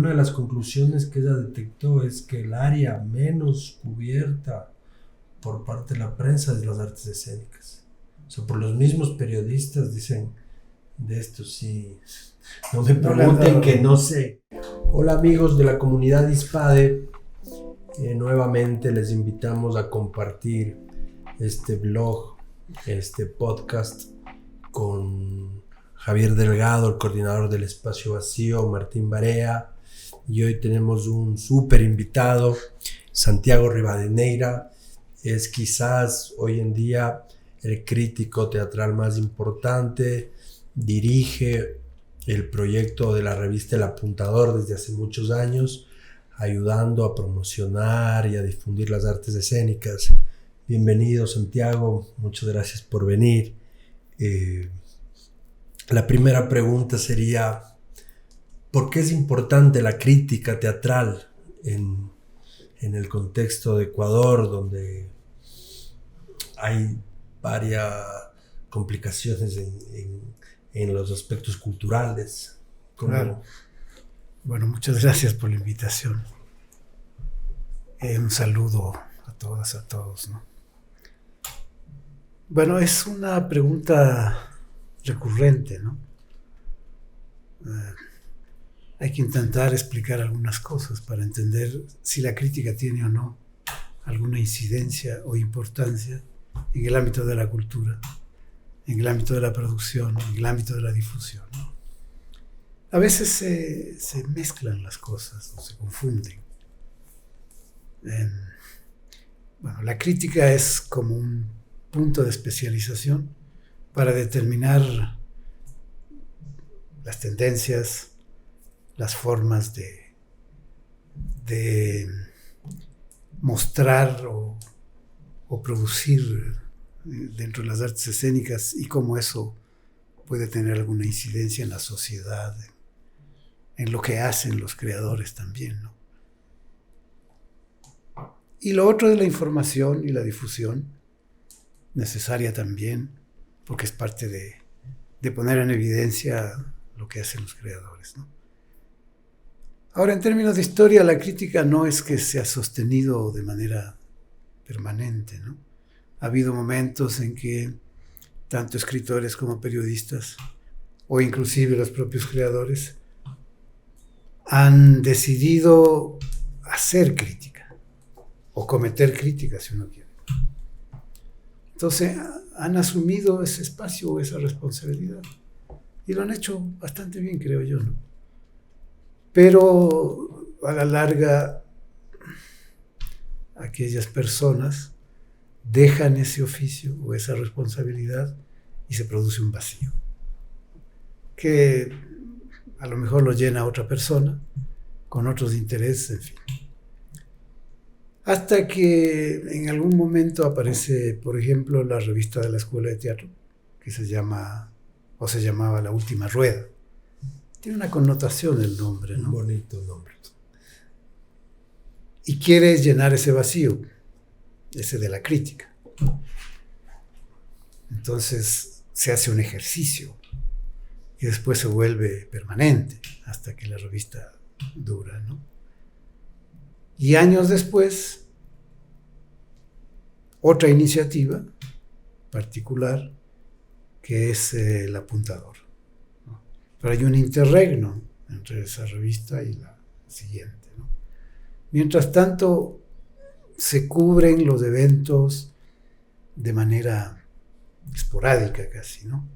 una de las conclusiones que ella detectó es que el área menos cubierta por parte de la prensa es las artes escénicas. O sea, por los mismos periodistas dicen, de esto sí, no me pregunten que no sé. Hola amigos de la comunidad Hispade, nuevamente les invitamos a compartir este blog, este podcast con Javier Delgado, el coordinador del Espacio Vacío, Martín Barea, y hoy tenemos un súper invitado, Santiago Rivadeneira. Es quizás hoy en día el crítico teatral más importante, dirige el proyecto de la revista El Apuntador desde hace muchos años, ayudando a promocionar y a difundir las artes escénicas. Bienvenido, Santiago, muchas gracias por venir. La primera pregunta sería, ¿por qué es importante la crítica teatral en el contexto de Ecuador, donde hay varias complicaciones en los aspectos culturales? Claro. Bueno, muchas gracias por la invitación. Un saludo a todas, a todos, ¿no? Bueno, es una pregunta recurrente, ¿no? Hay que intentar explicar algunas cosas para entender si la crítica tiene o no alguna incidencia o importancia en el ámbito de la cultura, en el ámbito de la producción, en el ámbito de la difusión, ¿no? A veces se mezclan las cosas o se confunden. Bueno, la crítica es como un punto de especialización para determinar las tendencias, las formas de mostrar o producir dentro de las artes escénicas y cómo eso puede tener alguna incidencia en la sociedad, en lo que hacen los creadores también, ¿no? Y lo otro es la información y la difusión, necesaria también, porque es parte de poner en evidencia lo que hacen los creadores, ¿no? Ahora, en términos de historia, la crítica no es que se ha sostenido de manera permanente, ¿no? Ha habido momentos en que tanto escritores como periodistas, o inclusive los propios creadores, han decidido hacer crítica, o cometer crítica, si uno quiere. Entonces, han asumido ese espacio o esa responsabilidad, y lo han hecho bastante bien, creo yo, ¿no? Pero a la larga, aquellas personas dejan ese oficio o esa responsabilidad y se produce un vacío que a lo mejor lo llena otra persona con otros intereses, en fin. Hasta que en algún momento aparece, por ejemplo, la revista de la Escuela de Teatro, que se llama, o se llamaba La Última Rueda. Tiene una connotación el nombre, ¿no? Un bonito nombre. Y quiere llenar ese vacío, ese de la crítica. Entonces se hace un ejercicio y después se vuelve permanente hasta que la revista dura, ¿no? Y años después, otra iniciativa particular que es El Apuntador, ¿no? Pero hay un interregno entre esa revista y la siguiente, ¿no? Mientras tanto, se cubren los eventos de manera esporádica casi, ¿no?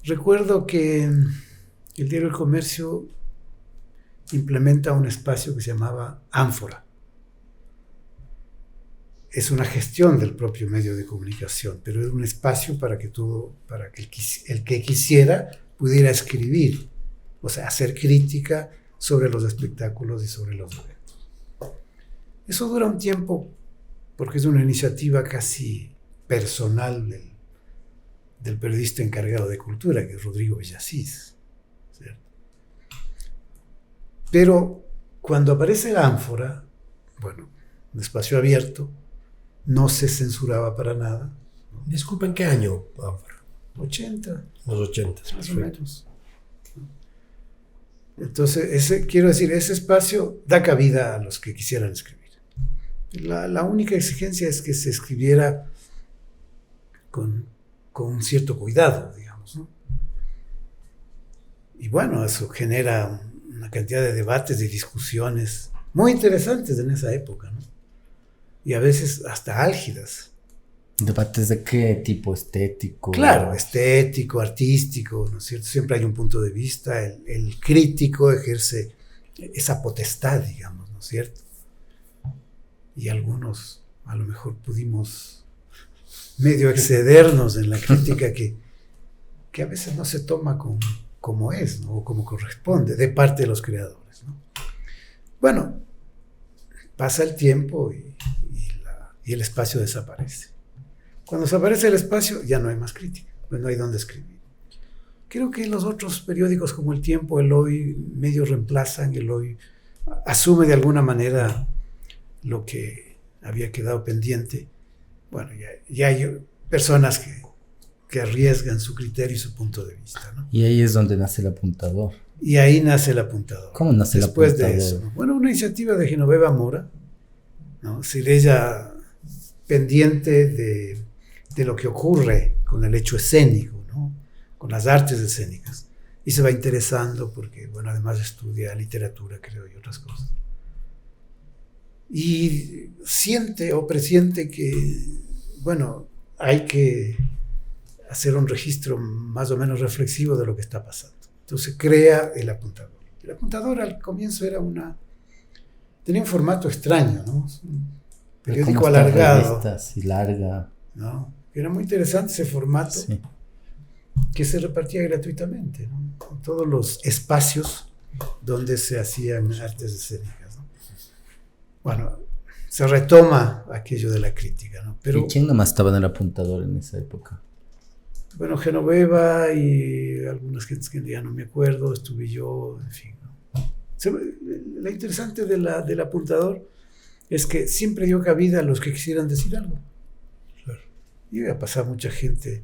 Recuerdo que el diario El Comercio implementa un espacio que se llamaba Ánfora. Es una gestión del propio medio de comunicación, pero es un espacio para que el que quisiera pudiera escribir, o sea, hacer crítica sobre los espectáculos y sobre los eventos. Eso dura un tiempo porque es una iniciativa casi personal del periodista encargado de cultura, que es Rodrigo Villasís, ¿cierto? Pero cuando aparece el Ánfora, bueno, un espacio abierto, no se censuraba para nada, ¿no? Disculpen, ¿qué año, Ánfora? 80. Los 80, más o menos. Entonces, quiero decir, ese espacio da cabida a los que quisieran escribir. La única exigencia es que se escribiera con un cierto cuidado, digamos, ¿no? Y bueno, eso genera una cantidad de debates y discusiones muy interesantes en esa época, ¿no? Y a veces hasta álgidas. ¿Debates de qué tipo? ¿Estético? Claro, estético, artístico, ¿no es cierto? Siempre hay un punto de vista, el crítico ejerce esa potestad, digamos, ¿no es cierto? Y algunos a lo mejor pudimos medio excedernos en la crítica que a veces no se toma como es, ¿no? O como corresponde, de parte de los creadores, ¿no? Bueno, pasa el tiempo y el espacio desaparece. Cuando desaparece el espacio, ya no hay más crítica, pues no hay dónde escribir. Creo que los otros periódicos como El Tiempo, El Hoy, medio reemplazan, El Hoy asume de alguna manera lo que había quedado pendiente. Bueno, ya hay personas que arriesgan su criterio y su punto de vista, ¿no? Y ahí es donde nace El Apuntador. Y ahí nace El Apuntador. ¿Cómo nace El Apuntador? Apuntador? Después de eso, ¿no? Bueno, una iniciativa de Genoveva Mora, ¿no? Si ella pendiente de lo que ocurre con el hecho escénico, ¿no? Con las artes escénicas. Y se va interesando porque, bueno, además estudia literatura, creo, y otras cosas. Y siente o presiente que, bueno, hay que hacer un registro más o menos reflexivo de lo que está pasando. Entonces crea El Apuntador. El Apuntador al comienzo tenía un formato extraño, ¿no? Un periódico alargado. Revistas y larga. ¿No? Era muy interesante ese formato, Sí. que se repartía gratuitamente, ¿no? En todos los espacios donde se hacían artes escénicas, ¿no? Bueno, se retoma aquello de la crítica, ¿no? Pero, ¿Y quién nomás estaba en El Apuntador en esa época? bueno, Genoveva y algunas gentes que ya no me acuerdo, estuve yo, en fin, ¿no? Lo interesante del Apuntador es que siempre dio cabida a los que quisieran decir algo. Y iba a pasar mucha gente.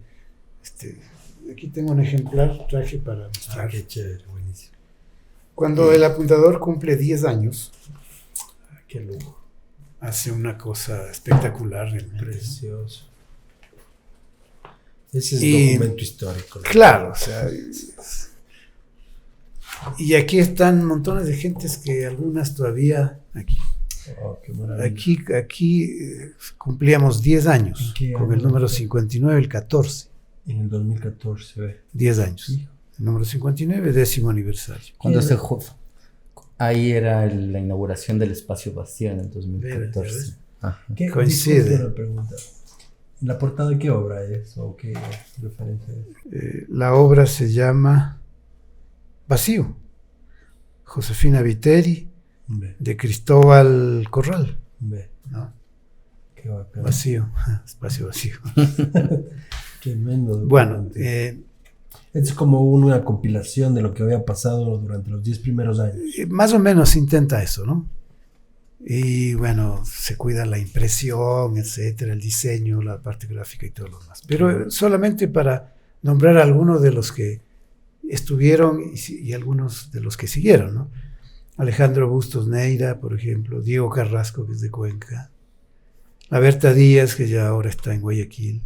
Aquí tengo un ejemplar, traje para mostrar. Qué chévere, buenísimo. Cuando El Apuntador cumple 10 años, Qué lujo. hace una cosa espectacular realmente. Precioso. Ese es documento histórico, ¿no? Claro, o sea. Y aquí están montones de gentes que algunas todavía. Oh, qué maravilla. Aquí cumplíamos 10 años, ¿En qué con el año? número 59, el 14. En el 2014, ve. 10 años. Sí. El número 59, 10º aniversario. Cuando ahí era la inauguración del Espacio Vacío en el 2014. ¿Ves? Ajá. ¿Qué, Coincide. disculpe una pregunta. ¿La portada de qué obra es? ¿O qué referencia es? La obra se llama Vacío. Josefina Viteri, Ve, de Cristóbal Corral, ve. ¿no? Qué bacán. Vacío, espacio vacío. Tremendo. Bueno, documento. Es como una compilación de lo que había pasado durante los 10 primeros años. más o menos intenta eso, ¿no? Y bueno, se cuida la impresión, etcétera, el diseño, la parte gráfica y todo lo demás. Pero solamente para nombrar a algunos de los que estuvieron y algunos de los que siguieron, ¿no? Alejandro Bustos Neira, por ejemplo, Diego Carrasco, que es de Cuenca, la Berta Díaz, que ya ahora está en Guayaquil,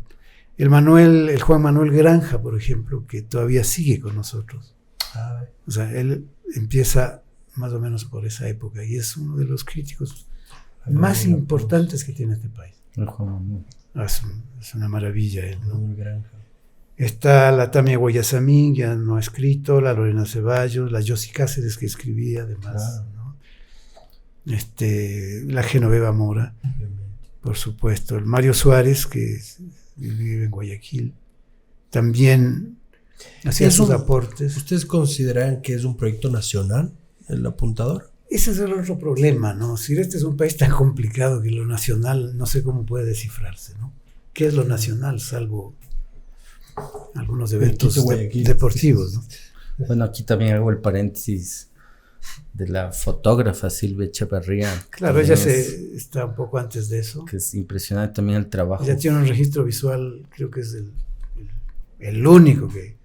el Juan Manuel Granja, por ejemplo, que todavía sigue con nosotros. Ah, ve. O sea, él empieza más o menos por esa época y es uno de los críticos más importantes que tiene este país. El Juan Manuel. Es una maravilla él, ¿no? Manuel Granja. Está la Tamia Guayasamín, ya no ha escrito, la Lorena Ceballos, la Yossi Cáceres, que escribía además, Claro. ¿no? La Genoveva Mora, Obviamente. por supuesto, el Mario Suárez, que vive en Guayaquil, también hacía sus aportes. ¿Ustedes consideran que es un proyecto nacional, El Apuntador? Ese es el otro problema, ¿no? Si este es un país tan complicado que lo nacional no sé cómo puede descifrarse, ¿no? ¿Qué es lo nacional, salvo algunos eventos Quito, Guayaquil. deportivos, ¿no? Bueno, aquí también hago el paréntesis de la fotógrafa Silvia Echeverría. Claro, También ella está un poco antes de eso. que es impresionante también el trabajo. Ella tiene un registro visual, creo que es el único que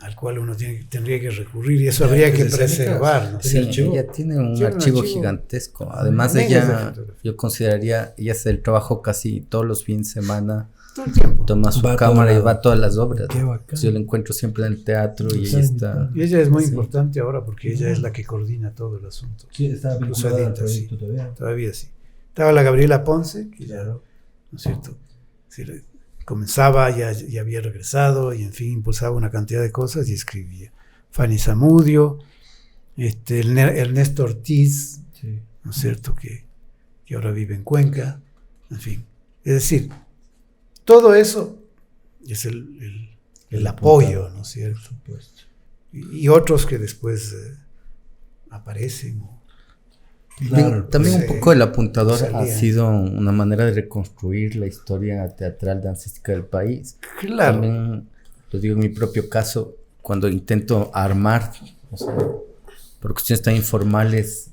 al cual uno tendría que recurrir, y eso habría que preservar, ¿no? Sí, ella tiene un archivo gigantesco. Además, yo consideraría, ella hace el trabajo casi todos los fines de semana. Todo el tiempo. Toma su cámara y va a todas las obras. Yo la encuentro siempre en el teatro y ella está... Y ella es muy importante ahora porque ella es la que coordina todo el asunto. Sí, está vinculada al proyecto todavía. Todavía sí. Estaba la Gabriela Ponce, que claro. ¿No es cierto? Sí, comenzaba, ya había regresado y en fin impulsaba una cantidad de cosas y escribía. Fanny Zamudio, Ernesto Ortiz, sí. ¿No es cierto? Que ahora vive en Cuenca, en fin. Es decir, todo eso es el apoyo, ¿no es cierto? Por supuesto. Y otros que después aparecen. Claro, también un poco el apuntador ha sido una manera de reconstruir la historia teatral dancística del país. Claro. También, lo digo en mi propio caso, cuando intento armar, o sea, por cuestiones tan informales,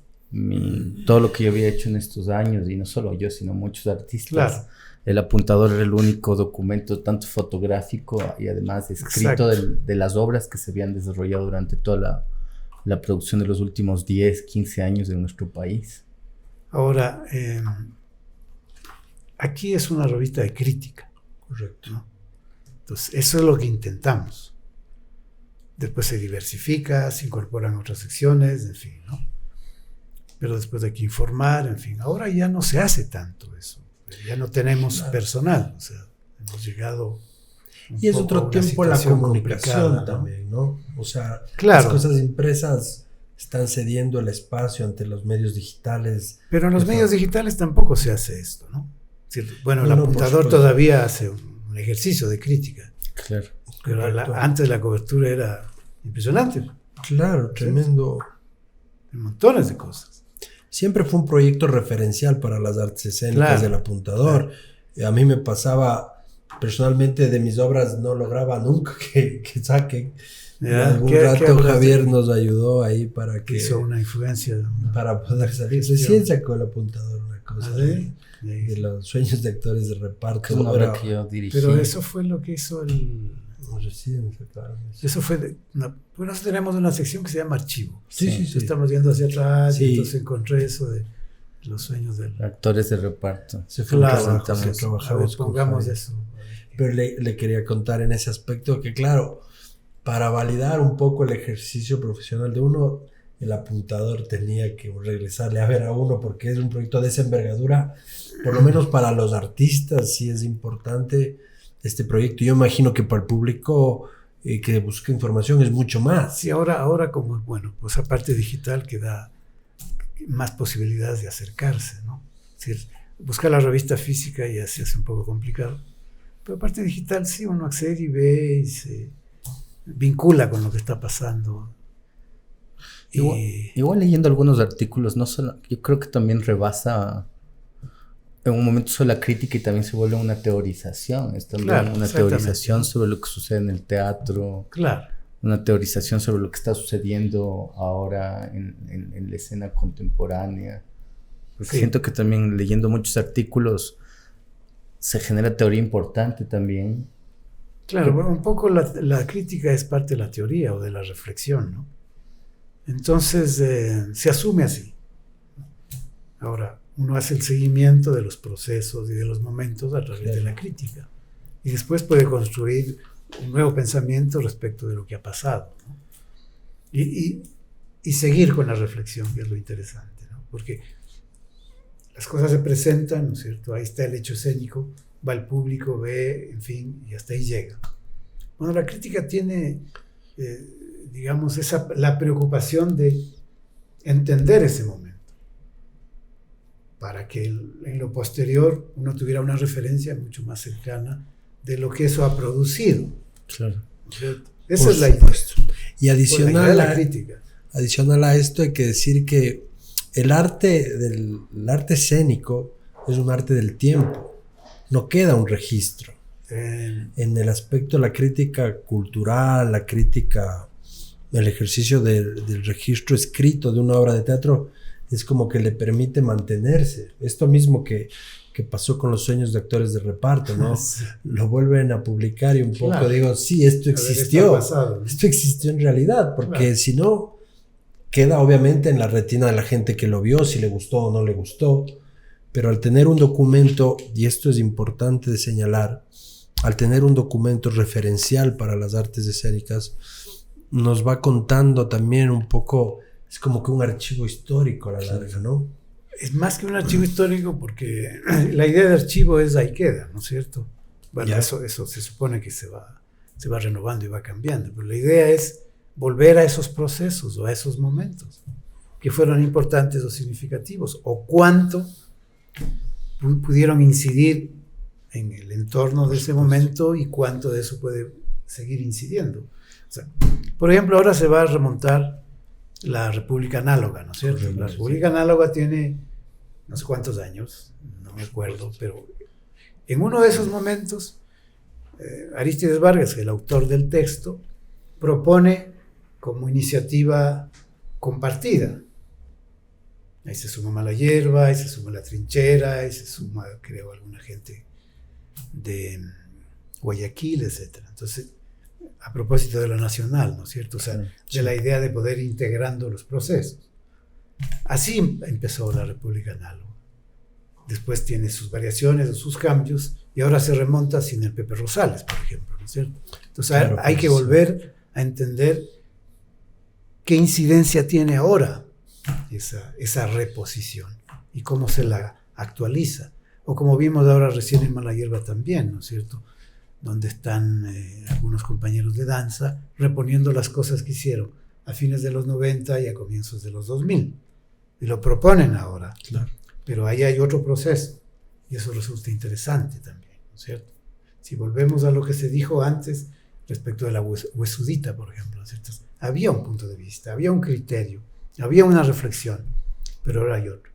todo lo que yo había hecho en estos años, y no solo yo, sino muchos artistas. Claro. El apuntador era el único documento, tanto fotográfico y además escrito de las obras que se habían desarrollado durante toda la producción de los últimos 10, 15 años en nuestro país. Ahora, aquí es una revista de crítica. Correcto. ¿No? Entonces, eso es lo que intentamos. Después se diversifica, se incorporan otras secciones, en fin, ¿no? Pero después hay que informar, en fin. Ahora ya no se hace tanto eso. Ya no tenemos personal, o sea, hemos llegado... Y es otro tiempo la comunicación también, ¿no? O sea, claro. Las cosas impresas están cediendo el espacio ante los medios digitales. Pero en los medios digitales tampoco se hace esto, ¿no? ¿Cierto? Bueno, el apuntador todavía hace un ejercicio de crítica. Claro. Pero antes la cobertura era impresionante. Claro, tremendo. En montones de cosas. Siempre fue un proyecto referencial para las artes escénicas del apuntador. Claro. A mí me pasaba... Personalmente de mis obras no lograba nunca que saquen. Algún rato Javier nos ayudó ahí para que... Hizo una influencia. Para poder salir. Recién sacó el apuntador una cosa de los sueños de actores de reparto. Es una obra que yo dirigí. Pero eso fue lo que hizo recién sacaron eso. Eso fue... Bueno, nosotros tenemos una sección que se llama Archivo. Sí. Estamos viendo hacia atrás y entonces encontré eso de los sueños de actores de reparto. Se fue trabajamos pongamos eso. Pero le quería contar en ese aspecto que, claro, para validar un poco el ejercicio profesional de uno, el apuntador tenía que regresarle a ver a uno, porque es un proyecto de esa envergadura. Por lo menos para los artistas sí es importante este proyecto. Yo imagino que para el público que busca información es mucho más. Sí, ahora como, bueno, pues esa parte digital que da más posibilidades de acercarse, ¿no? Es decir, buscar la revista física ya se hace un poco complicado. Pero parte digital sí, uno accede y ve y se vincula con lo que está pasando. Igual leyendo algunos artículos, no solo, yo creo que también rebasa en un momento solo la crítica y también se vuelve una teorización. Es también una teorización sobre lo que sucede en el teatro. Claro. Una teorización sobre lo que está sucediendo ahora en la escena contemporánea. Porque siento que también leyendo muchos artículos se genera teoría importante también. Claro, bueno, un poco la crítica es parte de la teoría o de la reflexión, ¿no? Entonces se asume así. Ahora, uno hace el seguimiento de los procesos y de los momentos a través de la crítica. Y después puede construir un nuevo pensamiento respecto de lo que ha pasado, ¿no? Y seguir con la reflexión, que es lo interesante, ¿no? Porque las cosas se presentan, ¿no es cierto? Ahí está el hecho escénico, va el público, ve, en fin, y hasta ahí llega. Bueno, la crítica tiene, digamos, la preocupación de entender ese momento, para que en lo posterior uno tuviera una referencia mucho más cercana de lo que eso ha producido. Claro. Esa es la idea. Y adicional la crítica. Adicional a esto hay que decir que el arte escénico es un arte del tiempo. No queda un registro. En el aspecto de la crítica cultural, la crítica, el ejercicio del registro escrito de una obra de teatro es como que le permite mantenerse. Esto mismo que que pasó con los sueños de actores de reparto, ¿no? Sí. Lo vuelven a publicar y un poco Claro. digo, sí, esto existió. Pasado, ¿no? Esto existió en realidad, porque Claro. si no, queda obviamente en la retina de la gente que lo vio, si le gustó o no le gustó. Pero al tener un documento, y esto es importante de señalar, al tener un documento referencial para las artes escénicas, nos va contando también un poco, es como que un archivo histórico a la larga, ¿no? Es más que un archivo histórico porque la idea de archivo es ahí queda, ¿no es cierto? Bueno, Ya. eso se supone que se va renovando y va cambiando, pero la idea es volver a esos procesos o a esos momentos que fueron importantes o significativos, o cuánto pudieron incidir en el entorno de ese momento y cuánto de eso puede seguir incidiendo. O sea, por ejemplo, ahora se va a remontar la República Análoga, ¿no es cierto? Correcto, La República Análoga tiene no sé cuántos años, no me acuerdo, pero en uno de esos momentos, Arístides Vargas, el autor del texto, propone como iniciativa compartida. Ahí se suma Mala Hierba, ahí se suma La Trinchera, ahí se suma, creo, alguna gente de Guayaquil, etc. Entonces, a propósito de lo nacional, ¿no es cierto? O sea, de la idea de poder ir integrando los procesos. Así empezó la República Análoga. Después tiene sus variaciones, sus cambios, y ahora se remonta sin el Pepe Rosales, por ejemplo, ¿no es cierto? Entonces Claro, hay que volver a entender qué incidencia tiene ahora esa reposición y cómo se la actualiza. O como vimos ahora recién en Mala Hierba también, ¿no es cierto? Donde están algunos compañeros de danza reponiendo las cosas que hicieron a fines de los 90 y a comienzos de los 2000. Y lo proponen ahora. Claro. Pero ahí hay otro proceso. Y eso resulta interesante también, ¿no es cierto? Si volvemos a lo que se dijo antes respecto de la huesudita, por ejemplo, ¿no es cierto? Había un punto de vista, había un criterio, había una reflexión, pero ahora hay otro.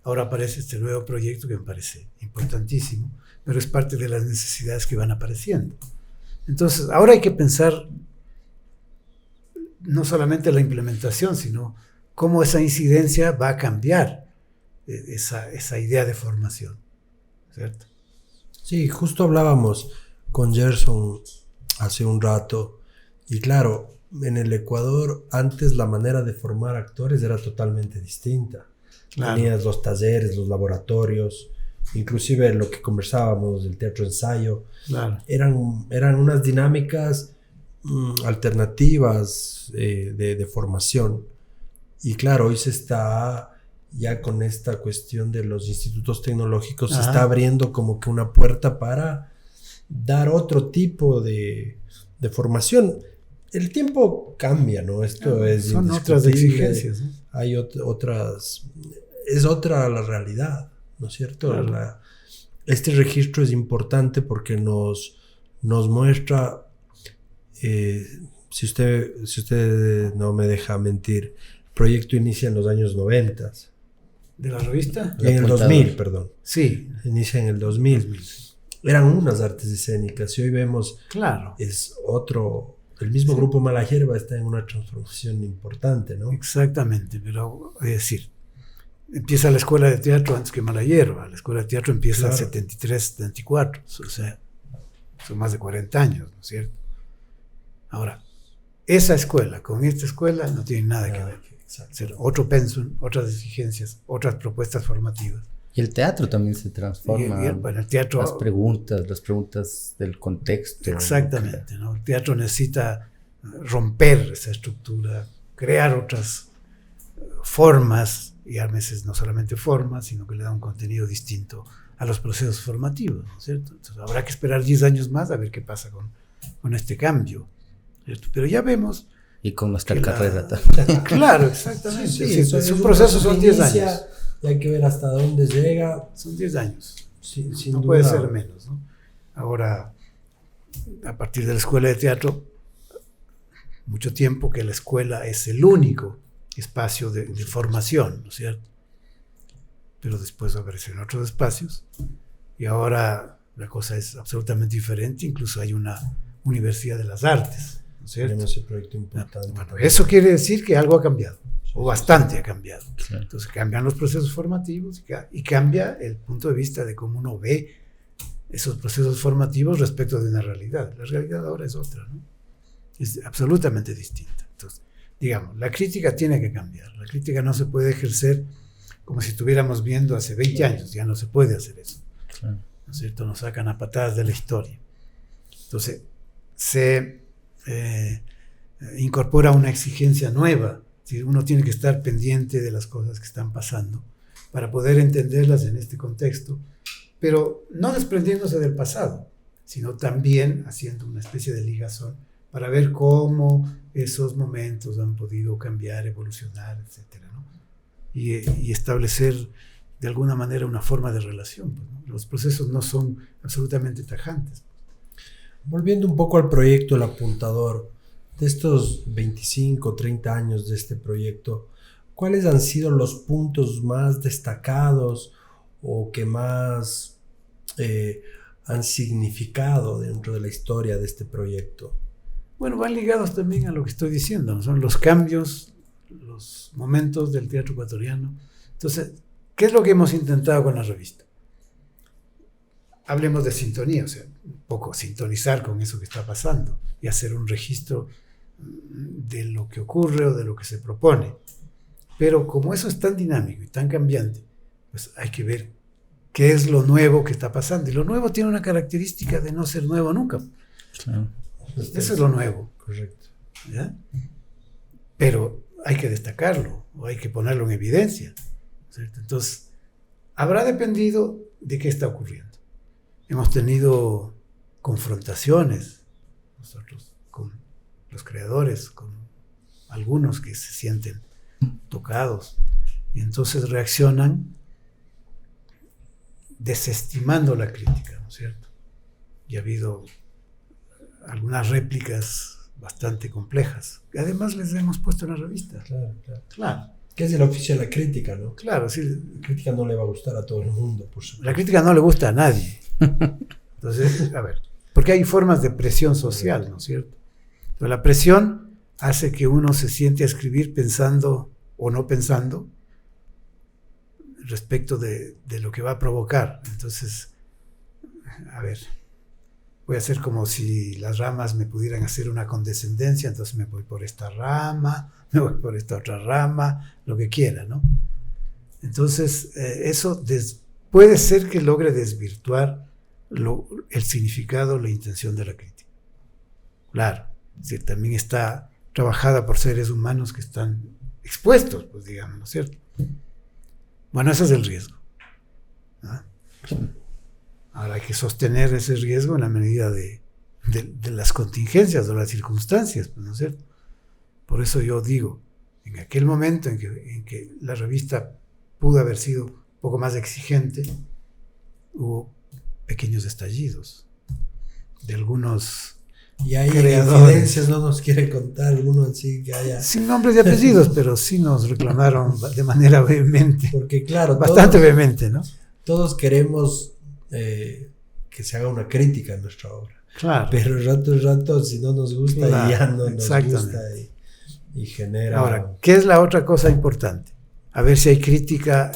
Ahora aparece este nuevo proyecto que me parece importantísimo, pero es parte de las necesidades que van apareciendo. Entonces, ahora hay que pensar no solamente la implementación, sino cómo esa incidencia va a cambiar esa idea de formación, ¿cierto? Sí, justo hablábamos con Gerson hace un rato, y claro, en el Ecuador antes la manera de formar actores era totalmente distinta. Claro. Tenías los talleres, los laboratorios, inclusive lo que conversábamos del teatro ensayo, Claro. eran unas dinámicas alternativas de formación. Y claro, hoy se está ya con esta cuestión de los institutos tecnológicos, se está abriendo como que una puerta para dar otro tipo de formación. El tiempo cambia, ¿no? Esto es son otras indiscutible. exigencias, ¿no? Hay otras, es otra la realidad, ¿no es cierto? Claro. Este registro es importante porque nos muestra, si usted no me deja mentir, el proyecto inicia en los años 90. ¿De la revista? En el 2000, perdón. Sí. Inicia en el 2000. Eran unas artes escénicas y hoy vemos, Claro. es otro, el mismo grupo Mala Hierba está en una transformación importante, ¿no? Exactamente, pero es decir, empieza la escuela de teatro antes que Mala Hierba. La escuela de teatro empieza en 73, 74, o sea, son más de 40 años, ¿no es cierto? Ahora, esa escuela con esta escuela no tiene nada que ver. Ser otro pensum, otras exigencias, otras propuestas formativas. Y el teatro también se transforma. Bueno, el teatro, las preguntas del contexto. Exactamente, ¿no? El teatro necesita romper esa estructura, crear otras formas, y a veces no solamente formas, sino que le da un contenido distinto a los procesos formativos, ¿no es cierto? Entonces habrá que esperar 10 años más a ver qué pasa con este cambio, ¿cierto? Pero ya vemos. Y con nuestra carrera también. Claro, exactamente. Sí, es un proceso, son 10 años. Y hay que ver hasta dónde llega. Son 10 años. Sin no duda. puede ser menos, ¿no? Ahora, a partir de la escuela de teatro, mucho tiempo que la escuela es el único espacio de formación, ¿no es cierto? Pero después aparecen otros espacios y ahora la cosa es absolutamente diferente. Incluso hay una universidad de las artes, ¿no es cierto? Tenemos ese proyecto importante. Bueno, eso quiere decir que algo ha cambiado. o bastante ha cambiado. Claro. Entonces cambian los procesos formativos y cambia el punto de vista de cómo uno ve esos procesos formativos respecto de una realidad. La realidad ahora es otra, ¿no? Es absolutamente distinta. Entonces, digamos, la crítica tiene que cambiar. La crítica no se puede ejercer como si estuviéramos viendo hace 20 años. Ya no se puede hacer eso. Claro. ¿No es cierto? Nos sacan a patadas de la historia. Entonces, se incorpora una exigencia nueva. Uno tiene que estar pendiente de las cosas que están pasando para poder entenderlas en este contexto, pero no desprendiéndose del pasado, sino también haciendo una especie de ligazón para ver cómo esos momentos han podido cambiar, evolucionar, etcétera, ¿no? Y establecer de alguna manera una forma de relación, pues, ¿no? Los procesos no son absolutamente tajantes. Volviendo un poco al proyecto El Apuntador, de estos 25, 30 años de este proyecto, ¿cuáles han sido los puntos más destacados o que más han significado dentro de la historia de este proyecto? Bueno, van ligados también a lo que estoy diciendo, ¿no? Son los cambios, los momentos del teatro ecuatoriano. Entonces, ¿qué es lo que hemos intentado con la revista? Hablemos de sintonía, o sea, un poco sintonizar con eso que está pasando y hacer un registro de lo que ocurre o de lo que se propone. Pero como eso es tan dinámico y tan cambiante, pues hay que ver qué es lo nuevo que está pasando. Y lo nuevo tiene una característica de no ser nuevo nunca. Claro. Eso es lo nuevo. Correcto. ¿Ya? Pero hay que destacarlo o hay que ponerlo en evidencia, ¿cierto? Entonces, habrá dependido de qué está ocurriendo. Hemos tenido confrontaciones nosotros con los creadores, con algunos que se sienten tocados y entonces reaccionan desestimando la crítica, ¿no es cierto? Y ha habido algunas réplicas bastante complejas, que además les hemos puesto en la revista. Claro, claro. Claro. Que es el oficio de la crítica, ¿no? Claro, sí. La crítica no le va a gustar a todo el mundo, por supuesto. La crítica no le gusta a nadie. Entonces, a ver, porque hay formas de presión social, ¿no es cierto? Pero la presión hace que uno se siente a escribir pensando o no pensando respecto de lo que va a provocar. Entonces, a ver, voy a hacer como si las ramas me pudieran hacer una condescendencia, entonces me voy por esta rama, me voy por esta otra rama, lo que quiera, ¿no? Entonces, eso puede ser que logre desvirtuar el significado, la intención de la crítica. Claro, es decir, también está trabajada por seres humanos que están expuestos, pues digamos, ¿no es cierto? Bueno, ese es el riesgo, ¿no? Ahora hay que sostener ese riesgo en la medida de las contingencias o las circunstancias, pues, ¿no es cierto? Por eso yo digo, en aquel momento en que la revista pudo haber sido un poco más exigente, hubo pequeños estallidos de algunos Y hay creadores. evidencias, no nos quiere contar alguno así que haya... Sin nombres y apellidos, pero sí nos reclamaron de manera vehemente. Porque claro, Bastante vehemente, ¿no? todos queremos que se haga una crítica en nuestra obra. Claro. Pero rato, si no nos gusta, Claro, ya no nos exactamente. gusta y genera... Ahora, ¿qué es la otra cosa importante? A ver si hay crítica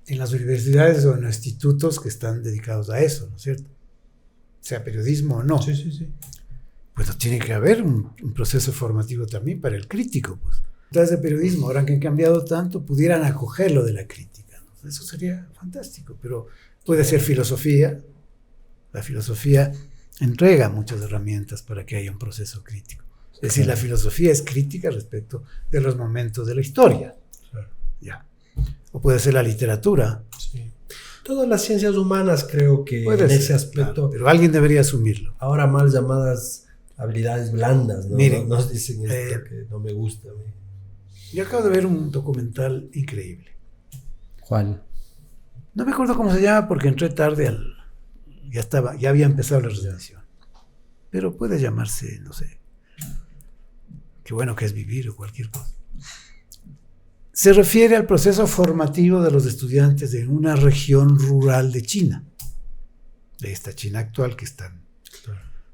en las universidades o en los institutos que están dedicados a eso, ¿no es cierto? Sea periodismo o no. Sí, sí, sí. Pues tiene que haber un proceso formativo también para el crítico, pues. Las de periodismo, ahora que han cambiado tanto, pudieran acoger lo de la crítica, ¿no? Eso sería fantástico, pero puede ser filosofía. La filosofía entrega muchas herramientas para que haya un proceso crítico. Es decir, la filosofía es crítica respecto de los momentos de la historia. Claro. Ya. O puede ser la literatura. Sí. Todas las ciencias humanas creo que Puede en ser, ese aspecto, claro, pero alguien debería asumirlo. ahora mal llamadas habilidades blandas, ¿no? Miren, Nos dicen esto que no me gusta a mí. Yo acabo de ver un documental increíble. ¿Cuál? No me acuerdo cómo se llama porque entré tarde ya había empezado la transmisión. Pero puede llamarse, no sé, qué bueno que es vivir o cualquier cosa. Se refiere al proceso formativo de los estudiantes en una región rural de China, de esta China actual que es tan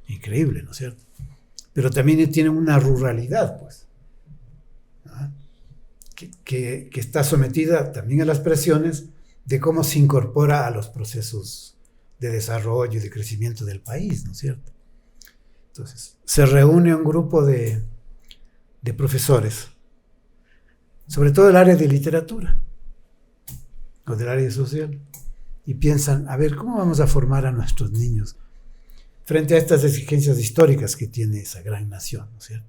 increíble, ¿no es cierto? Pero también tienen una ruralidad, pues. ¿no? Que está sometida también a las presiones de cómo se incorpora a los procesos de desarrollo y de crecimiento del país, ¿no es cierto? Entonces, se reúne un grupo de profesores, sobre todo del área de literatura o del área social, y piensan, a ver, ¿cómo vamos a formar a nuestros niños frente a estas exigencias históricas que tiene esa gran nación, ¿no es cierto?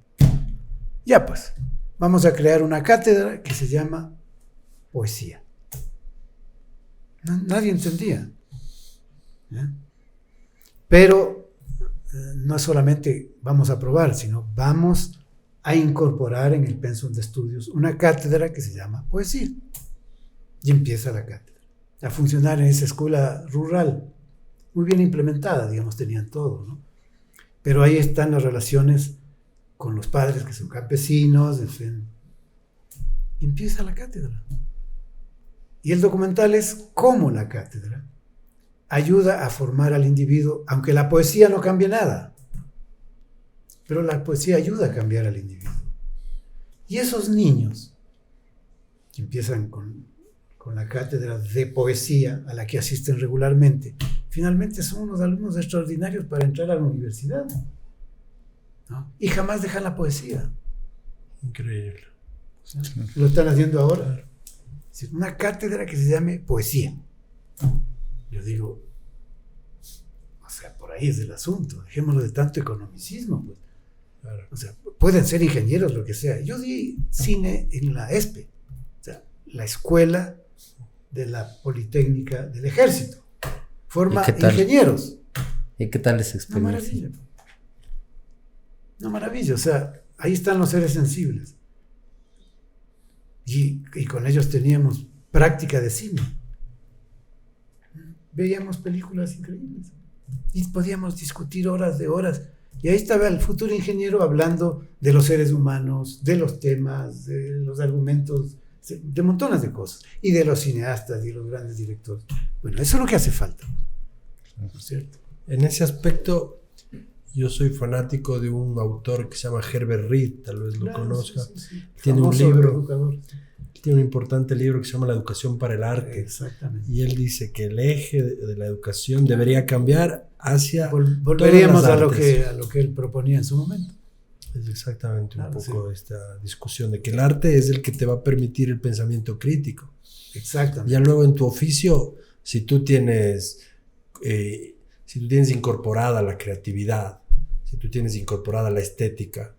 Ya pues, vamos a crear una cátedra que se llama poesía. Nadie entendía. ¿Ya? Pero no solamente vamos a aprobar, sino vamos a incorporar en el pensum de estudios una cátedra que se llama poesía. Y empieza la cátedra a funcionar en esa escuela rural, muy bien implementada, digamos, tenían todo, ¿no? Pero ahí están las relaciones con los padres que son campesinos, en fin. Y empieza la cátedra. Y el documental es cómo la cátedra ayuda a formar al individuo, aunque la poesía no cambie nada, pero la poesía ayuda a cambiar al individuo. Y esos niños que empiezan con la cátedra de poesía a la que asisten regularmente, finalmente son unos alumnos extraordinarios para entrar a la universidad, ¿no? Y jamás dejan la poesía. Increíble. ¿Sí? Lo están haciendo ahora. Es decir, una cátedra que se llame poesía. Yo digo, o sea, por ahí es el asunto. Dejémoslo de tanto economicismo, pues. Claro. O sea, pueden ser ingenieros, lo que sea. Yo di cine en la ESPE, o sea, la escuela de la Politécnica del Ejército. Forma ingenieros. ¿Y qué tal esa experiencia? Una maravilla. O sea, ahí están los seres sensibles. Y con ellos teníamos práctica de cine. Veíamos películas increíbles. Y podíamos discutir horas de horas. Y ahí estaba el futuro ingeniero hablando de los seres humanos, de los temas, de los argumentos, de montones de cosas. Y de los cineastas y los grandes directores. Bueno, eso es lo que hace falta. ¿No es cierto? En ese aspecto, yo soy fanático de un autor que se llama Herbert Reed, tal vez lo conozca. Sí. Tiene un Famoso libro, educador. tiene un importante libro que se llama La educación para el arte. Exactamente. Y él dice que el eje de la educación debería cambiar hacia volveríamos todas a las artes. lo que él proponía en su momento. Es exactamente un Claro, poco esta discusión de que el arte es el que te va a permitir el pensamiento crítico. Exactamente. Ya luego en tu oficio, si tú tienes incorporada la creatividad, si tú tienes incorporada la estética,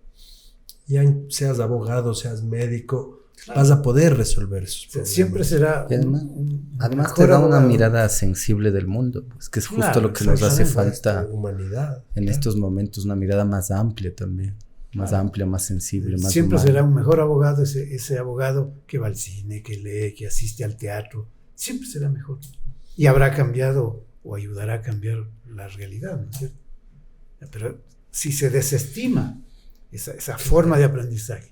ya seas abogado, seas médico, claro, vas a poder resolver esos problemas. Siempre será además te da una mirada sensible del mundo, pues, que es justo claro, lo que nos hace falta humanidad, en estos momentos, una mirada más amplia también, más amplia, más sensible, más siempre humana. será un mejor abogado ese abogado que va al cine, que lee, que asiste al teatro, siempre será mejor. Y habrá cambiado o ayudará a cambiar la realidad, ¿no es cierto? Pero si se desestima esa forma de aprendizaje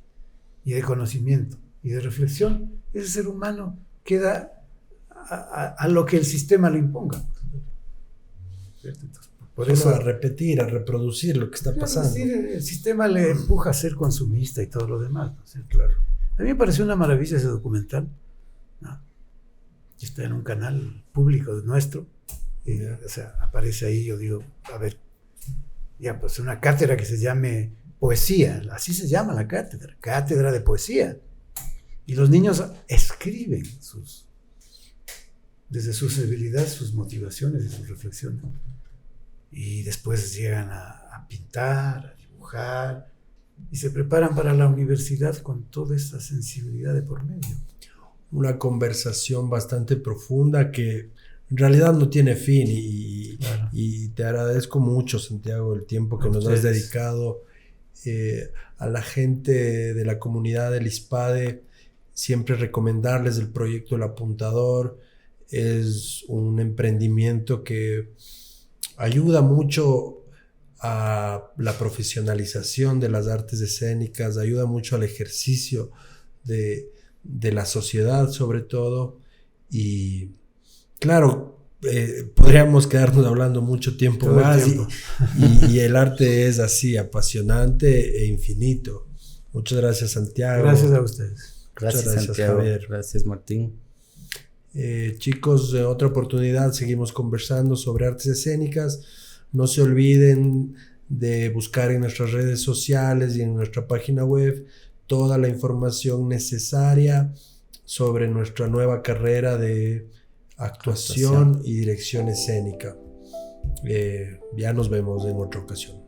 y de conocimiento y de reflexión, ese ser humano queda a lo que el sistema le imponga. ¿Cierto? Entonces, por eso a repetir, a reproducir lo que está pasando. El sistema le empuja a ser consumista y todo lo demás, ¿no es cierto? Claro. A mí me pareció una maravilla ese documental, ¿no? Está en un canal público nuestro. O sea, aparece ahí, yo digo, a ver, ya pues una cátedra que se llame poesía, así se llama la cátedra, cátedra de poesía. Y los niños escriben desde su sensibilidad, sus motivaciones y sus reflexiones. Y después llegan a pintar, a dibujar, y se preparan para la universidad con toda esa sensibilidad de por medio. Una conversación bastante profunda que en realidad no tiene fin Claro. Y te agradezco mucho, Santiago, el tiempo que nos has dedicado. A la gente de la comunidad del ISPADE, siempre recomendarles el proyecto El Apuntador. Es un emprendimiento que ayuda mucho a la profesionalización de las artes escénicas, ayuda mucho al ejercicio de la sociedad sobre todo, y claro, podríamos quedarnos hablando mucho tiempo todo más el tiempo. Y el arte es así, apasionante e infinito. Muchas gracias, Santiago. Gracias a ustedes. Gracias, Santiago. Javier. Gracias, Martín. Chicos, otra oportunidad, seguimos conversando sobre artes escénicas. No se olviden de buscar en nuestras redes sociales y en nuestra página web toda la información necesaria sobre nuestra nueva carrera de actuación y dirección escénica. Ya nos vemos en otra ocasión.